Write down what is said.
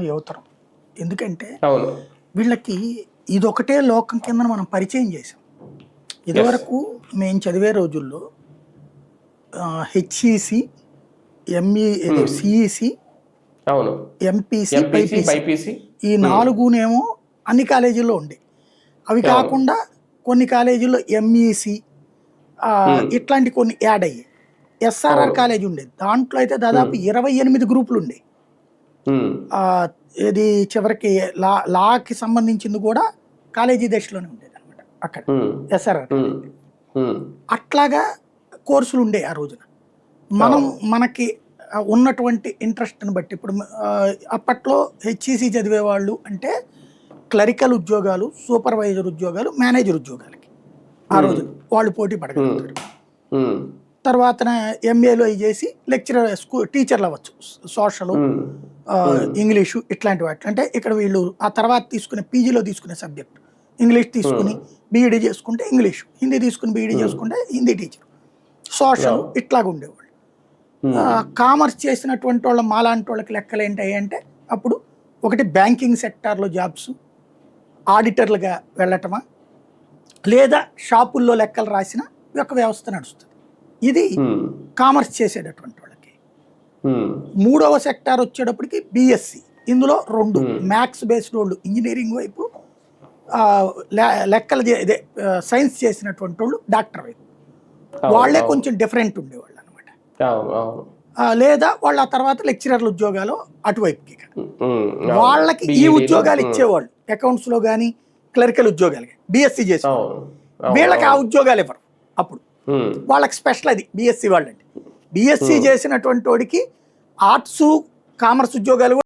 యువతరం. ఎందుకంటే అవును. వీళ్ళకి ఇదొకటే లోకం కింద మనం పరిచయం చేసాం. ఇదివరకు మేము చదివే రోజుల్లో హెచ్ఈసి, సిఈసి, అవును. MPC, MPC, BiPC BiPC. ఈ 4నేమో అన్ని కాలేజీల్లో ఉండే. అవి కాకుండా కొన్ని కాలేజీల్లో ఎంఈసి ఇట్లాంటి కొన్ని యాడ్ అయ్యాయి. ఎస్ఆర్ఆర్ కాలేజ్ ఉండేది. దాంట్లో అయితే దాదాపు 28 గ్రూపులు ఉండేవి. ఇది చివరికి లాకి సంబంధించింది కూడా కాలేజీ దశలోనే ఉండేది అనమాట అక్కడ ఎస్ఆర్ఆర్. అట్లాగా కోర్సులు ఉండే ఆ రోజున. మనకి ఉన్నటువంటి ఇంట్రెస్ట్ని బట్టి ఇప్పుడు అప్పట్లో హెచ్ఈసి చదివే వాళ్ళు అంటే క్లరికల్ ఉద్యోగాలు, సూపర్వైజర్ ఉద్యోగాలు, మేనేజర్ ఉద్యోగాలకి ఆ రోజు వాళ్ళు పోటీ పడగలుగుతారు. తర్వాత ఎంఏలో చేసి లెక్చరర్, టీచర్లు అవ్వచ్చు, సోషల్, ఇంగ్లీషు ఇట్లాంటి వాటి. అంటే ఇక్కడ వీళ్ళు ఆ తర్వాత తీసుకునే పీజీలో తీసుకునే సబ్జెక్ట్ ఇంగ్లీష్ తీసుకుని బీఈడీ చేసుకుంటే ఇంగ్లీషు, హిందీ తీసుకుని బీఈడీ చేసుకుంటే హిందీ టీచర్, సోషల్ ఇట్లాగ ఉండేవాళ్ళు. కామర్స్ చేసినటువంటి వాళ్ళ మాలాంటి వాళ్ళకి లెక్కలు ఏంటి అంటే అప్పుడు ఒకటి బ్యాంకింగ్ సెక్టార్లో జాబ్స్, ఆడిటర్లుగా వెళ్ళటమా, లేదా షాపుల్లో లెక్కలు రాసిన ఒక వ్యవస్థ నడుస్తుంది. ఇది కామర్స్ చేసేటటువంటి వాళ్ళకి. మూడవ సెక్టార్ వచ్చేటప్పటికి బిఎస్సి. ఇందులో 2 మ్యాథ్స్ బేస్డ్ వాళ్ళు ఇంజనీరింగ్ వైపు, లెక్కలు సైన్స్ చేసినటువంటి వాళ్ళు డాక్టర్ వైపు. వాళ్ళే కొంచెం డిఫరెంట్ ఉండేవాళ్ళు అనమాట. లేదా వాళ్ళ ఆ తర్వాత లెక్చరర్ల ఉద్యోగాలు అటువైపుకి. వాళ్ళకి ఈ ఉద్యోగాలు ఇచ్చేవాళ్ళు అకౌంట్స్ లో కానీ క్లరికల్ ఉద్యోగాలు బిఎస్సి చేసే వీళ్ళకి ఆ ఉద్యోగాలు ఇవ్వరు. అప్పుడు వాళ్ళకి స్పెషల్ అది బిఎస్సి వాళ్ళండి. బిఎస్సి చేసినటువంటి వాడికి ఆర్ట్స్, కామర్స్ ఉద్యోగాలు